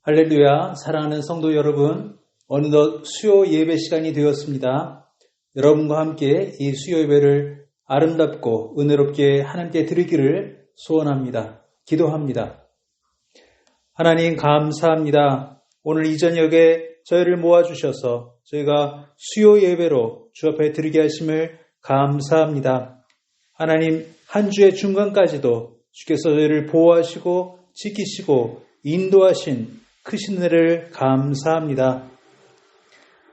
할렐루야, 사랑하는 성도 여러분, 어느덧 수요 예배 시간이 되었습니다. 여러분과 함께 이 수요 예배를 아름답고 은혜롭게 하나님께 드리기를 소원합니다. 기도합니다. 하나님 감사합니다. 오늘 이 저녁에 저희를 모아주셔서 저희가 수요 예배로 주 앞에 드리게 하심을 감사합니다. 하나님, 한 주의 중간까지도 주께서 저희를 보호하시고 지키시고 인도하신 크신 은혜를 감사합니다.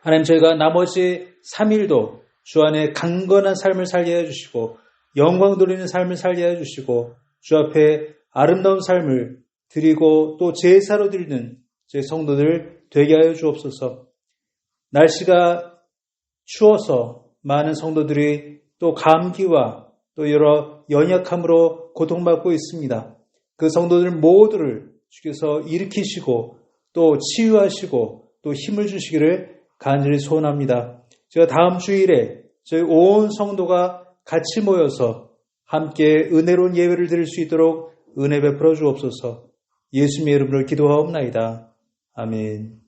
하나님, 저희가 나머지 3일도 주 안에 강건한 삶을 살게 해주시고 영광 돌리는 삶을 살게 해주시고 주 앞에 아름다운 삶을 드리고 또 제사로 드리는 저희 성도들 되게 하여 주옵소서. 날씨가 추워서 많은 성도들이 또 감기와 또 여러 연약함으로 고통받고 있습니다. 그 성도들 모두를 주께서 일으키시고 또 치유하시고 또 힘을 주시기를 간절히 소원합니다. 제가 다음 주일에 저희 온 성도가 같이 모여서 함께 은혜로운 예배를 드릴 수 있도록 은혜 베풀어 주옵소서. 예수님의 이름으로 기도하옵나이다. 아멘.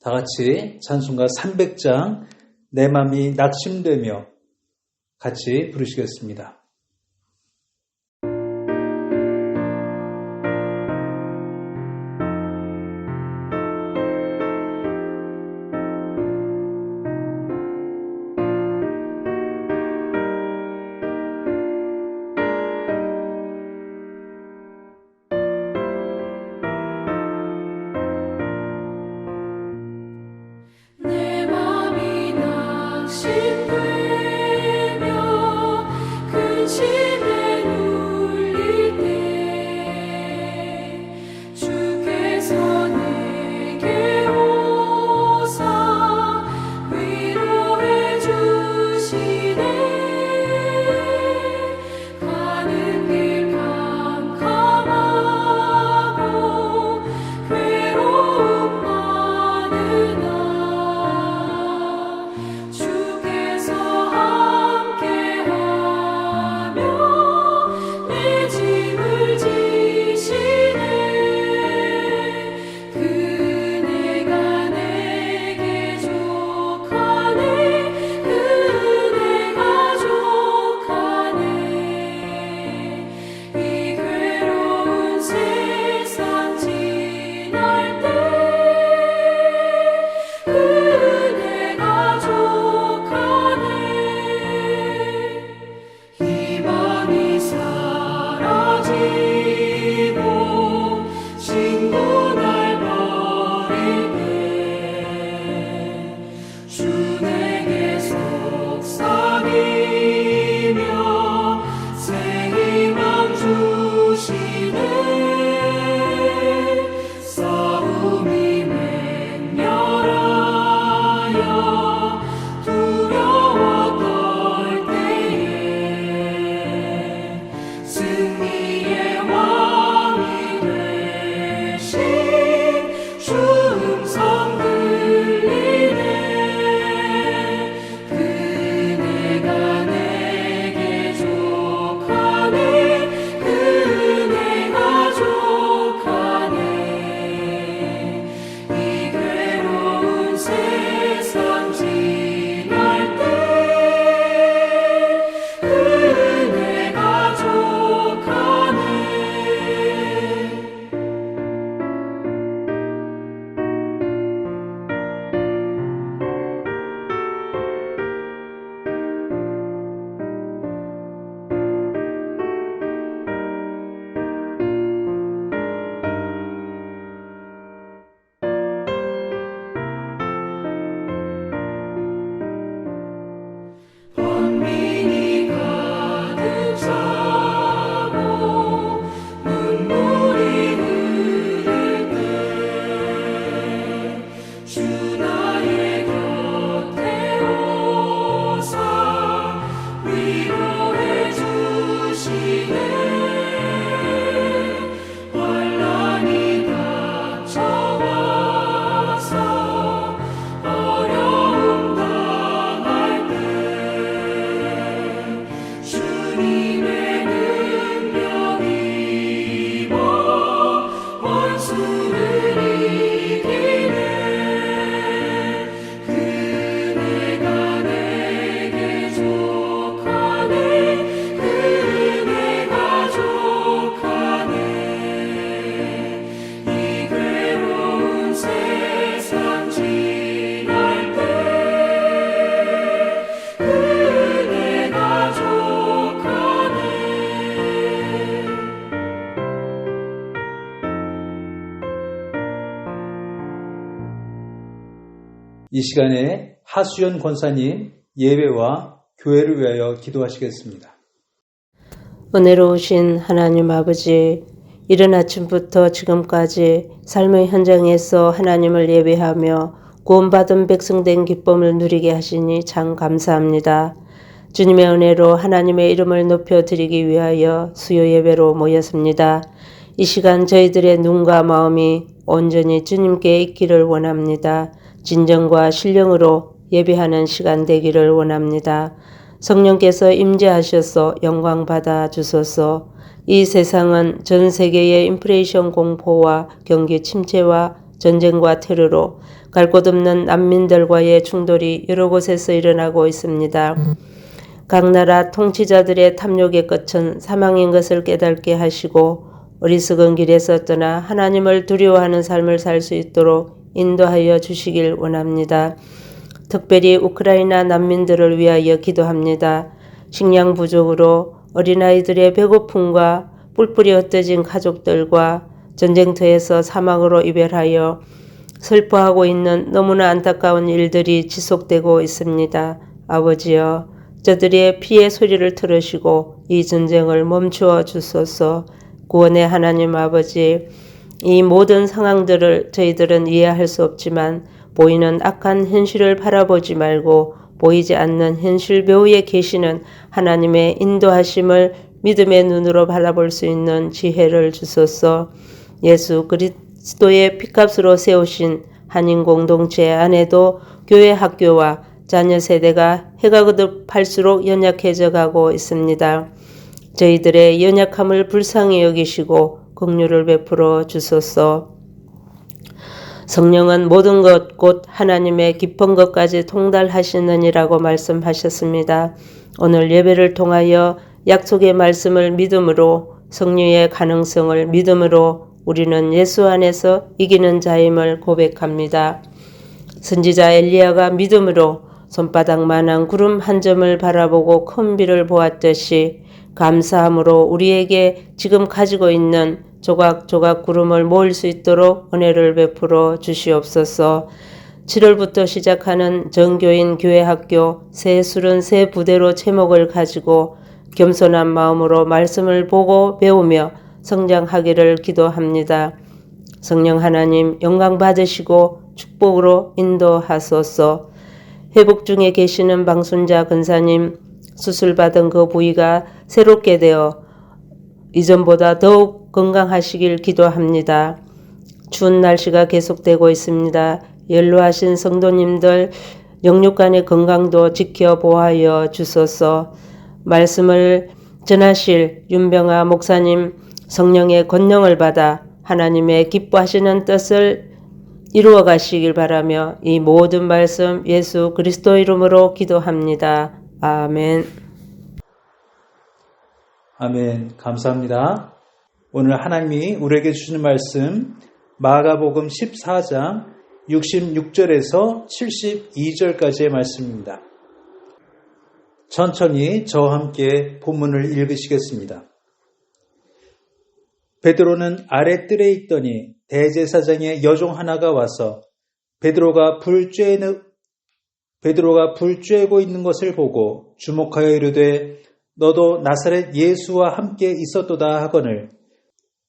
다 같이 찬송가 300장 내 맘이 낙심되며 같이 부르시겠습니다. 승리의 이 시간에 하수연 권사님 예배와 교회를 위하여 기도하시겠습니다. 은혜로우신 하나님 아버지, 이른 아침부터 지금까지 삶의 현장에서 하나님을 예배하며 구원받은 백성된 기쁨을 누리게 하시니 참 감사합니다. 주님의 은혜로 하나님의 이름을 높여드리기 위하여 수요 예배로 모였습니다. 이 시간 저희들의 눈과 마음이 온전히 주님께 있기를 원합니다. 진정과 신령으로 예배하는 시간 되기를 원합니다. 성령께서 임재하셔서 영광 받아 주소서. 이 세상은 전 세계의 인플레이션 공포와 경기 침체와 전쟁과 테러로 갈 곳 없는 난민들과의 충돌이 여러 곳에서 일어나고 있습니다. 각 나라 통치자들의 탐욕의 끝은 사망인 것을 깨닫게 하시고 어리석은 길에서 떠나 하나님을 두려워하는 삶을 살 수 있도록 인도하여 주시길 원합니다. 특별히 우크라이나 난민들을 위하여 기도합니다. 식량 부족으로 어린아이들의 배고픔과 뿔뿔이 흩어진 가족들과 전쟁터에서 사막으로 이별하여 슬퍼하고 있는 너무나 안타까운 일들이 지속되고 있습니다. 아버지여, 저들의 피의 소리를 들으시고 이 전쟁을 멈추어 주소서. 구원의 하나님 아버지, 이 모든 상황들을 저희들은 이해할 수 없지만 보이는 악한 현실을 바라보지 말고 보이지 않는 현실 배후에 계시는 하나님의 인도하심을 믿음의 눈으로 바라볼 수 있는 지혜를 주소서. 예수 그리스도의 피값으로 세우신 한인 공동체 안에도 교회 학교와 자녀 세대가 해가 거듭할수록 연약해져 가고 있습니다. 저희들의 연약함을 불쌍히 여기시고 긍휼을 베풀어 주소서. 성령은 모든 것 곧 하나님의 깊은 것까지 통달하시느니라고 말씀하셨습니다. 오늘 예배를 통하여 약속의 말씀을 믿음으로, 성령의 가능성을 믿음으로 우리는 예수 안에서 이기는 자임을 고백합니다. 선지자 엘리야가 믿음으로 손바닥만한 구름 한 점을 바라보고 큰 비를 보았듯이 감사함으로 우리에게 지금 가지고 있는 조각조각 구름을 모을 수 있도록 은혜를 베풀어 주시옵소서. 7월부터 시작하는 정교인 교회학교 새 술은 새 부대로 제목을 가지고 겸손한 마음으로 말씀을 보고 배우며 성장하기를 기도합니다. 성령 하나님 영광 받으시고 축복으로 인도하소서. 회복 중에 계시는 방순자 권사님, 수술받은 그 부위가 새롭게 되어 이전보다 더욱 건강하시길 기도합니다. 추운 날씨가 계속되고 있습니다. 연로하신 성도님들 영육간의 건강도 지켜보아여 주소서. 말씀을 전하실 윤병아 목사님 성령의 권능을 받아 하나님의 기뻐하시는 뜻을 이루어 가시길 바라며 이 모든 말씀 예수 그리스도 이름으로 기도합니다. 아멘. 아멘. 감사합니다. 오늘 하나님이 우리에게 주시는 말씀 마가복음 14장 66절에서 72절까지의 말씀입니다. 천천히 저와 함께 본문을 읽으시겠습니다. 베드로는 아랫뜰에 있더니 대제사장의 여종 하나가 와서 베드로가 불 쬐고 있는 것을 보고 주목하여 이르되 너도 나사렛 예수와 함께 있었도다 하거늘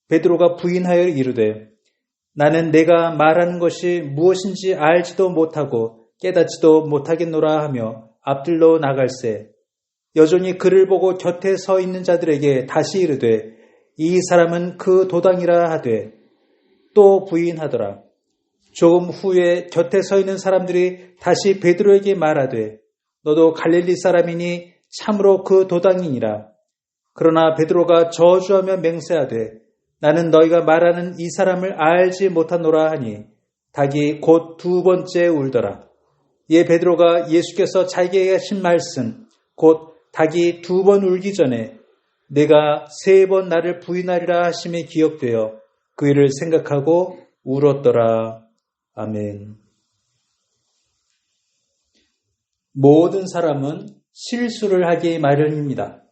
베드로가 부인하여 이르되 나는 내가 말하는 것이 무엇인지 알지도 못하고 깨닫지도 못하겠노라 하며 앞들로 나갈새 여종이 그를 보고 곁에 서 있는 자들에게 다시 이르되 이 사람은 그 도당이라 하되 또 부인하더라. 조금 후에 곁에 서 있는 사람들이 다시 베드로에게 말하되 너도 갈릴리 사람이니 참으로 그 도당이니라. 그러나 베드로가 저주하며 맹세하되 나는 너희가 말하는 이 사람을 알지 못하노라 하니 닭이 곧 두 번째 울더라. 이에 베드로가 예수께서 자기에게 하신 말씀 곧 닭이 두 번 울기 전에 내가 세 번 나를 부인하리라 하심이 기억되어 그 일을 생각하고 울었더라. 아멘. 모든 사람은 실수를 하기 마련입니다.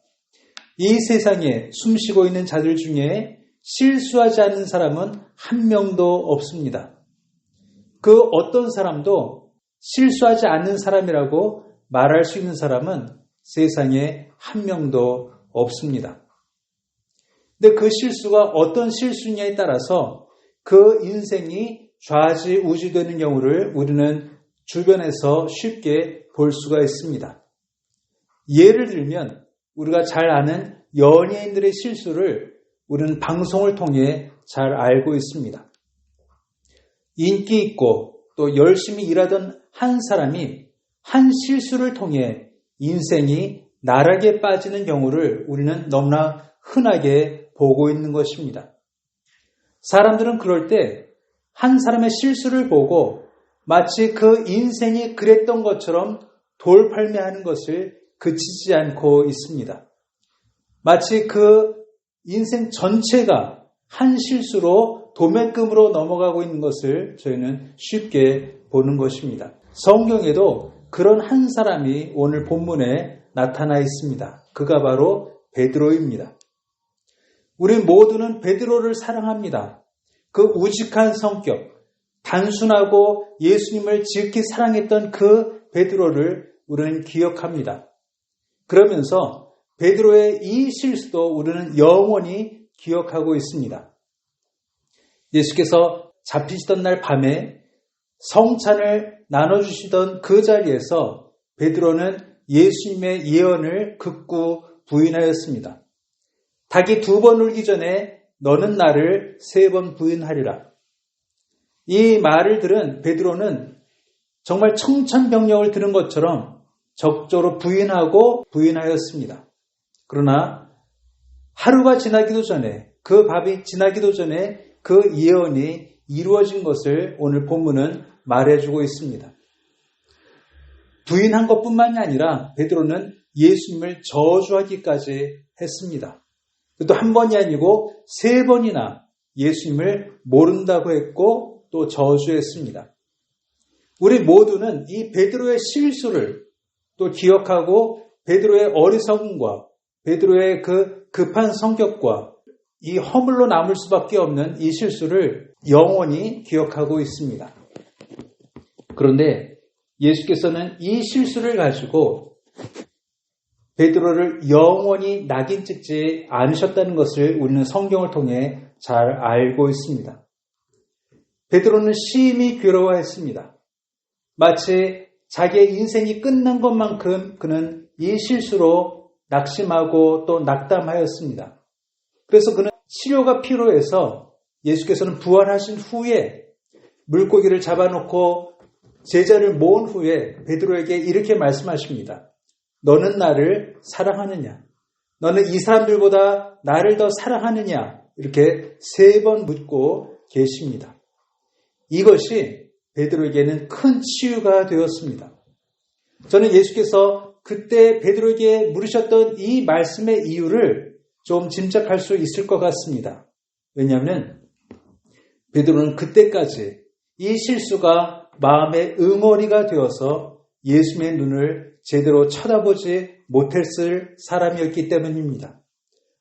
이 세상에 숨쉬고 있는 자들 중에 실수하지 않는 사람은 한 명도 없습니다. 그 어떤 사람도 실수하지 않는 사람이라고 말할 수 있는 사람은 세상에 한 명도 없습니다. 근데 그 실수가 어떤 실수냐에 따라서 그 인생이 좌지우지되는 경우를 우리는 주변에서 쉽게 볼 수가 있습니다. 예를 들면 우리가 잘 아는 연예인들의 실수를 우리는 방송을 통해 잘 알고 있습니다. 인기 있고 또 열심히 일하던 한 사람이 한 실수를 통해 인생이 나락에 빠지는 경우를 우리는 너무나 흔하게 보고 있는 것입니다. 사람들은 그럴 때 한 사람의 실수를 보고 마치 그 인생이 그랬던 것처럼 돌팔매하는 것을 그치지 않고 있습니다. 마치 그 인생 전체가 한 실수로 도매금으로 넘어가고 있는 것을 저희는 쉽게 보는 것입니다. 성경에도 그런 한 사람이 오늘 본문에 나타나 있습니다. 그가 바로 베드로입니다. 우리 모두는 베드로를 사랑합니다. 그 우직한 성격, 단순하고 예수님을 지극히 사랑했던 그 베드로를 우리는 기억합니다. 그러면서 베드로의 이 실수도 우리는 영원히 기억하고 있습니다. 예수께서 잡히시던 날 밤에 성찬을 나눠주시던 그 자리에서 베드로는 예수님의 예언을 극구 부인하였습니다. 닭이 2번 울기 전에 너는 나를 3번 부인하리라. 이 말을 들은 베드로는 정말 청천벽력을 들은 것처럼 적절히 부인하였습니다. 그러나 하루가 지나기도 전에, 그 밤이 지나기도 전에 그 예언이 이루어진 것을 오늘 본문은 말해주고 있습니다. 부인한 것뿐만이 아니라 베드로는 예수님을 저주하기까지 했습니다. 또 한 번이 아니고 3번이나 예수님을 모른다고 했고 또 저주했습니다. 우리 모두는 이 베드로의 실수를 또 기억하고 베드로의 어리석음과 베드로의 그 급한 성격과 이 허물로 남을 수밖에 없는 이 실수를 영원히 기억하고 있습니다. 그런데 예수께서는 이 실수를 가지고 베드로를 영원히 낙인 찍지 않으셨다는 것을 우리는 성경을 통해 잘 알고 있습니다. 베드로는 심히 괴로워했습니다. 마치 자기의 인생이 끝난 것만큼 그는 이 실수로 낙심하고 또 낙담하였습니다. 그래서 그는 치료가 필요해서 예수께서는 부활하신 후에 물고기를 잡아놓고 제자를 모은 후에 베드로에게 이렇게 말씀하십니다. 너는 나를 사랑하느냐? 너는 이 사람들보다 나를 더 사랑하느냐? 이렇게 3번 묻고 계십니다. 이것이 베드로에게는 큰 치유가 되었습니다. 저는 예수께서 그때 베드로에게 물으셨던 이 말씀의 이유를 좀 짐작할 수 있을 것 같습니다. 왜냐하면 베드로는 그때까지 이 실수가 마음의 응어리가 되어서 예수님의 눈을 제대로 쳐다보지 못했을 사람이었기 때문입니다.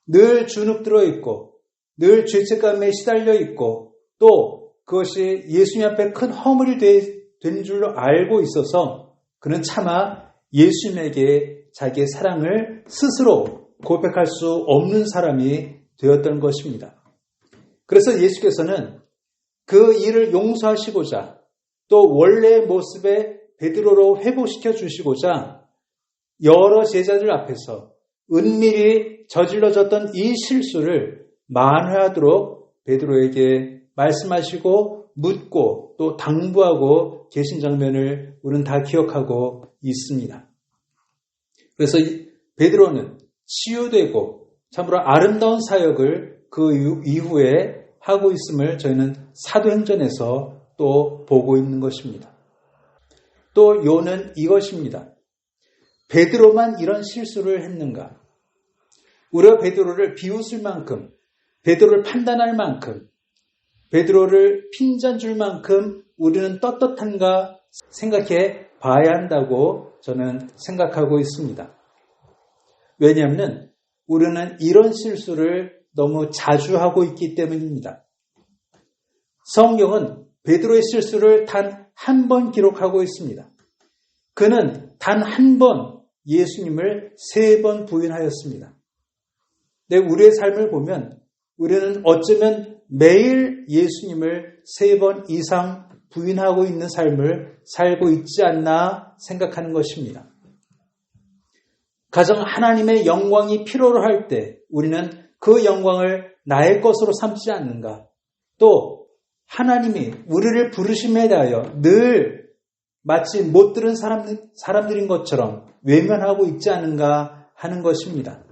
늘 주눅 들어 있고 늘 죄책감에 시달려 있고 또 그것이 예수님 앞에 큰 허물이 된 줄로 알고 있어서 그는 차마 예수님에게 자기의 사랑을 스스로 고백할 수 없는 사람이 되었던 것입니다. 그래서 예수께서는 그 일을 용서하시고자 또 원래의 모습에 베드로로 회복시켜 주시고자 여러 제자들 앞에서 은밀히 저질러졌던 이 실수를 만회하도록 베드로에게 말씀하시고 묻고 또 당부하고 계신 장면을 우리는 다 기억하고 있습니다. 그래서 베드로는 치유되고 참으로 아름다운 사역을 그 이후에 하고 있음을 저희는 사도행전에서 또 보고 있는 것입니다. 또 요는 이것입니다. 베드로만 이런 실수를 했는가? 우리가 베드로를 비웃을 만큼, 베드로를 판단할 만큼, 베드로를 핀잔 줄 만큼 우리는 떳떳한가 생각해 봐야 한다고 저는 생각하고 있습니다. 왜냐하면 우리는 이런 실수를 너무 자주 하고 있기 때문입니다. 성경은 베드로의 실수를 단 한 번 기록하고 있습니다. 그는 단 한 번 예수님을 3번 부인하였습니다. 네, 우리의 삶을 보면 우리는 어쩌면 매일 예수님을 3번 이상 부인하고 있는 삶을 살고 있지 않나 생각하는 것입니다. 가정 하나님의 영광이 필요로 할 때 우리는 그 영광을 나의 것으로 삼지 않는가? 또 하나님이 우리를 부르심에 대하여 늘 마치 못 들은 사람들인 것처럼 외면하고 있지 않은가 하는 것입니다.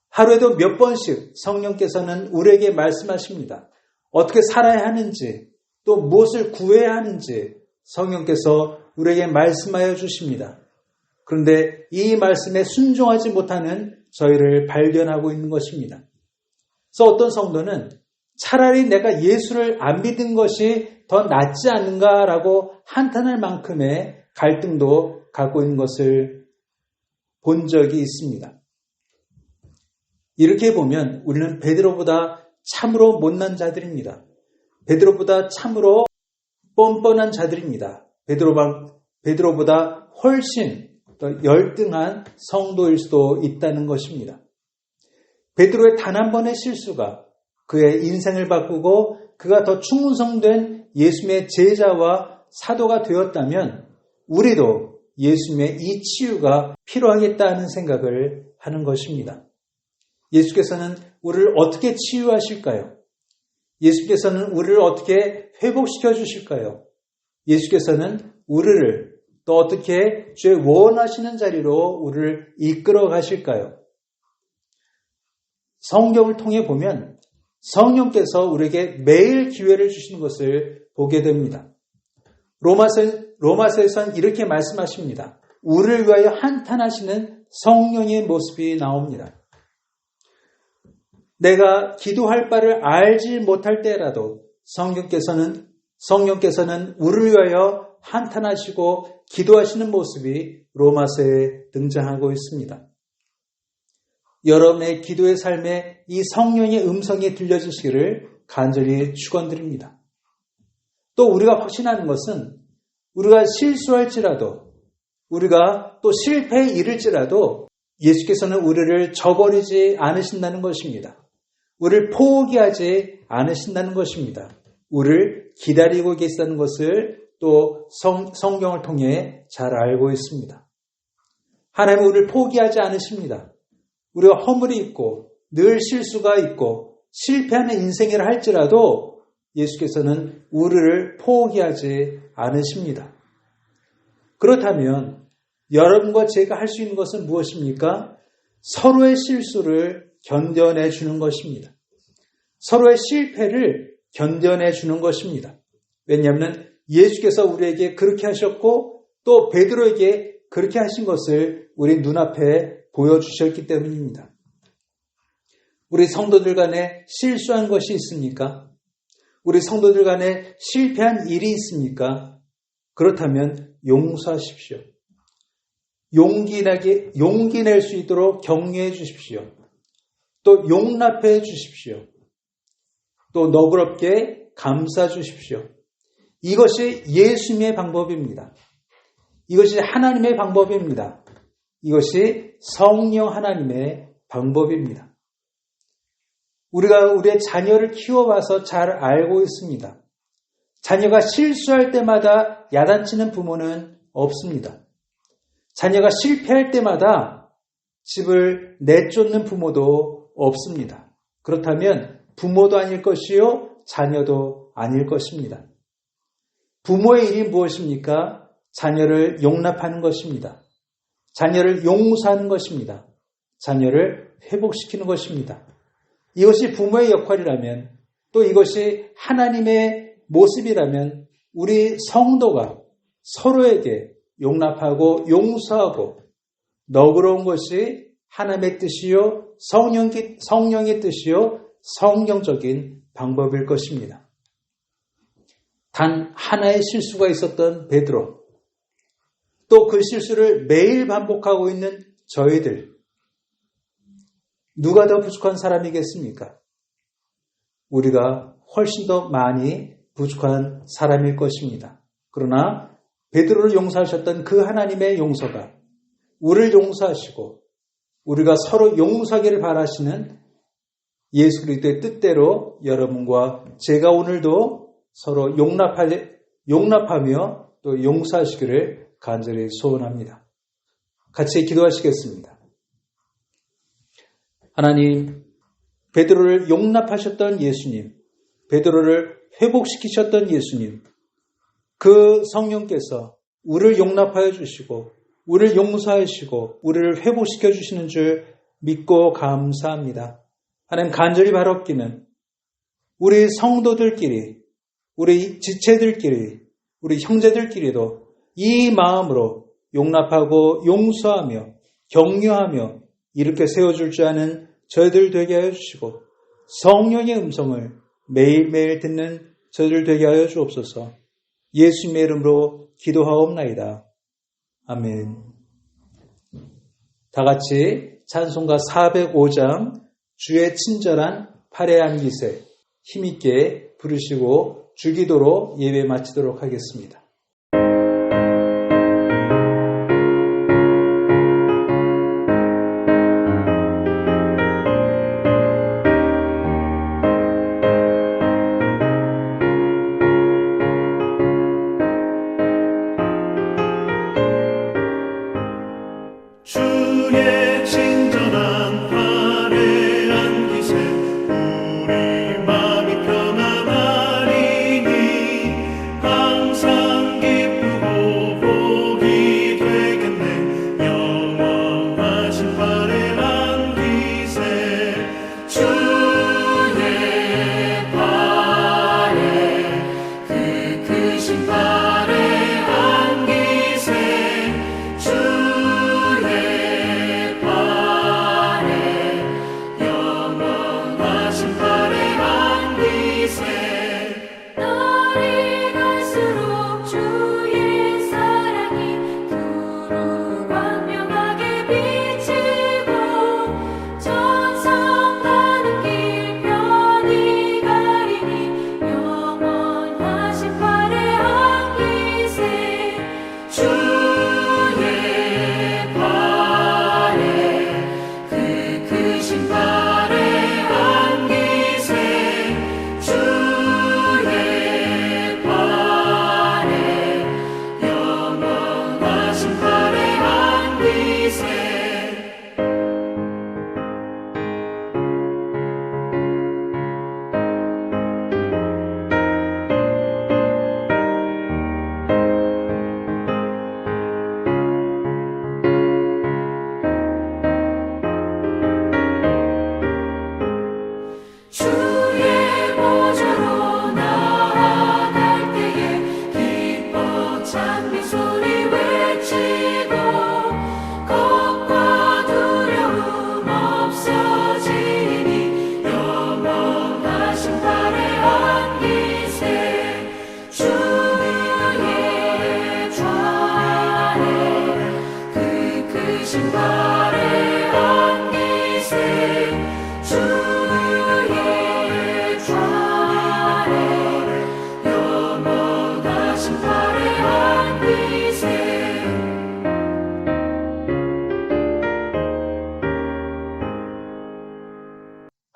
하루에도 몇 번씩 성령께서는 우리에게 말씀하십니다. 어떻게 살아야 하는지, 또 무엇을 구해야 하는지 성령께서 우리에게 말씀하여 주십니다. 그런데 이 말씀에 순종하지 못하는 저희를 발견하고 있는 것입니다. 그래서 어떤 성도는 차라리 내가 예수를 안 믿은 것이 더 낫지 않는가라고 한탄할 만큼의 갈등도 갖고 있는 것을 본 적이 있습니다. 이렇게 보면 우리는 베드로보다 참으로 못난 자들입니다. 베드로보다 참으로 뻔뻔한 자들입니다. 베드로보다 훨씬 더 열등한 성도일 수도 있다는 것입니다. 베드로의 단 한 번의 실수가 그의 인생을 바꾸고 그가 더 충성된 예수님의 제자와 사도가 되었다면 우리도 예수님의 이 치유가 필요하겠다는 생각을 하는 것입니다. 예수께서는 우리를 어떻게 치유하실까요? 예수께서는 우리를 어떻게 회복시켜 주실까요? 예수께서는 우리를 또 어떻게 주의 원하시는 자리로 우리를 이끌어 가실까요? 성경을 통해 보면 성령께서 우리에게 매일 기회를 주시는 것을 보게 됩니다. 로마서에서는 이렇게 말씀하십니다. 우리를 위하여 한탄하시는 성령의 모습이 나옵니다. 내가 기도할 바를 알지 못할 때라도 성령께서는 우리를 위하여 한탄하시고 기도하시는 모습이 로마서에 등장하고 있습니다. 여러분의 기도의 삶에 이 성령의 음성이 들려주시기를 간절히 축원드립니다. 또 우리가 확신하는 것은 우리가 실수할지라도 우리가 또 실패에 이를지라도 예수께서는 우리를 저버리지 않으신다는 것입니다. 우리를 포기하지 않으신다는 것입니다. 우리를 기다리고 계시다는 것을 또 성경을 통해 잘 알고 있습니다. 하나님은 우리를 포기하지 않으십니다. 우리가 허물이 있고 늘 실수가 있고 실패하는 인생이라 할지라도 예수께서는 우리를 포기하지 않으십니다. 그렇다면 여러분과 제가 할 수 있는 것은 무엇입니까? 서로의 실수를 견뎌내 주는 것입니다. 서로의 실패를 견뎌내 주는 것입니다. 왜냐하면 예수께서 우리에게 그렇게 하셨고 또 베드로에게 그렇게 하신 것을 우리 눈앞에 보여주셨기 때문입니다. 우리 성도들 간에 실수한 것이 있습니까? 우리 성도들 간에 실패한 일이 있습니까? 그렇다면 용서하십시오. 용기 낼 수 있도록 격려해 주십시오. 또 용납해 주십시오. 또 너그럽게 감싸 주십시오. 이것이 예수님의 방법입니다. 이것이 하나님의 방법입니다. 이것이 성령 하나님의 방법입니다. 우리가 우리의 자녀를 키워봐서 잘 알고 있습니다. 자녀가 실수할 때마다 야단치는 부모는 없습니다. 자녀가 실패할 때마다 집을 내쫓는 부모도 없습니다. 그렇다면 부모도 아닐 것이요, 자녀도 아닐 것입니다. 부모의 일이 무엇입니까? 자녀를 용납하는 것입니다. 자녀를 용서하는 것입니다. 자녀를 회복시키는 것입니다. 이것이 부모의 역할이라면 또 이것이 하나님의 모습이라면 우리 성도가 서로에게 용납하고 용서하고 너그러운 것이 하나님의 뜻이요 성령의 뜻이요 성경적인 방법일 것입니다. 단 하나의 실수가 있었던 베드로, 또 그 실수를 매일 반복하고 있는 저희들, 누가 더 부족한 사람이겠습니까? 우리가 훨씬 더 많이 부족한 사람일 것입니다. 그러나 베드로를 용서하셨던 그 하나님의 용서가 우리를 용서하시고 우리가 서로 용서하기를 바라시는 예수 그리스도의 뜻대로 여러분과 제가 오늘도 서로 용납하며 또 용서하시기를 간절히 소원합니다. 같이 기도하시겠습니다. 하나님, 베드로를 용납하셨던 예수님, 베드로를 회복시키셨던 예수님, 그 성령께서 우리를 용납하여 주시고 우리를 용서하시고 우리를 회복시켜 주시는 줄 믿고 감사합니다. 하나님, 간절히 바랍기는 우리 성도들끼리, 우리 지체들끼리, 우리 형제들끼리도 이 마음으로 용납하고 용서하며 격려하며 이렇게 세워줄 줄 아는 저희들 되게 하여 주시고 성령의 음성을 매일매일 듣는 저희들 되게 하여 주옵소서. 예수님의 이름으로 기도하옵나이다. 아멘. 다 같이 찬송가 405장 주의 친절한 팔에 안기세 힘있게 부르시고 주기도로 예배 마치도록 하겠습니다. 주의 친절한 팔에 안기세 우리 마음이 편안하리니 항상 기쁘고 복이 되겠네. 영원하신 팔에 안기세 주의 팔에 그 크신 팔에 안기세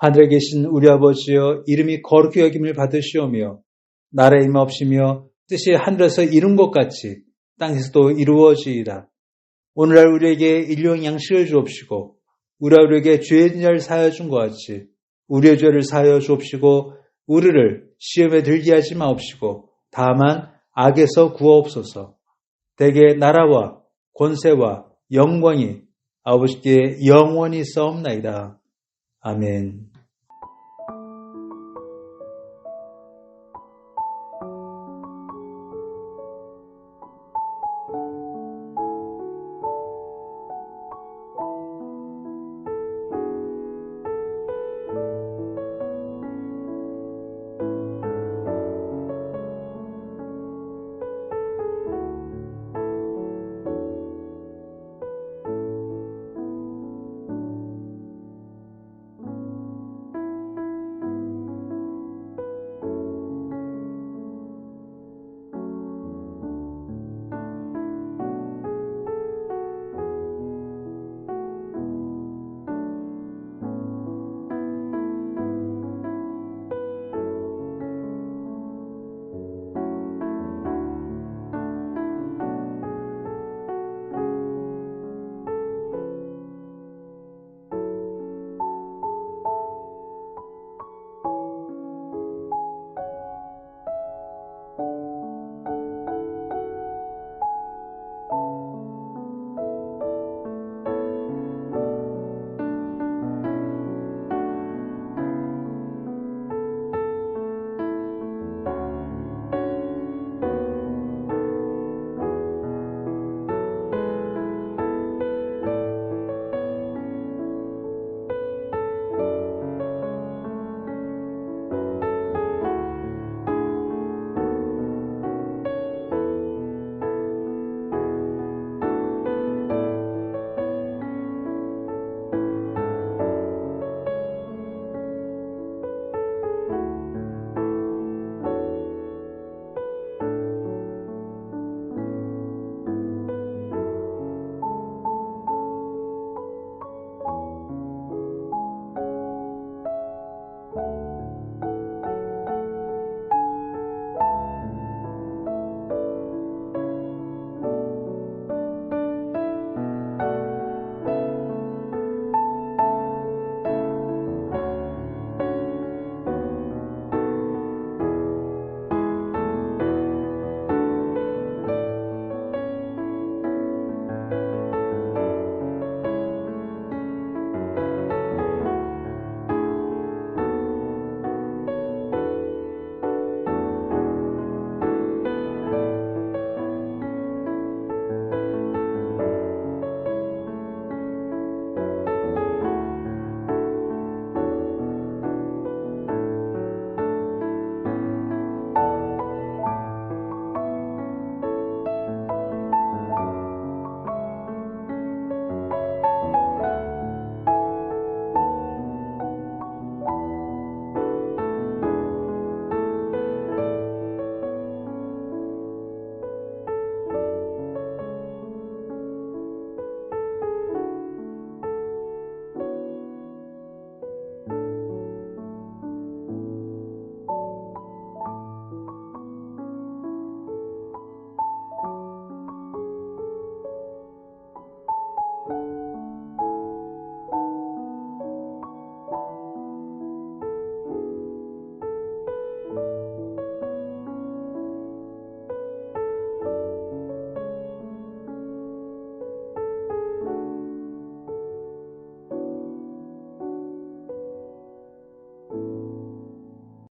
하늘에 계신 우리 아버지여 이름이 거룩히 여김을 받으시오며 나라의 임하옵시며 뜻이 하늘에서 이룬 것 같이 땅에서도 이루어지이다. 오늘날 우리에게 일용 양식을 주옵시고 우리가 우리에게 죄의 진을 사하여 준 것 같이 우리의 죄를 사하여 주옵시고 우리를 시험에 들게 하지 마옵시고 다만 악에서 구하옵소서. 대개 나라와 권세와 영광이 아버지께 영원히 싸움나이다. 아멘.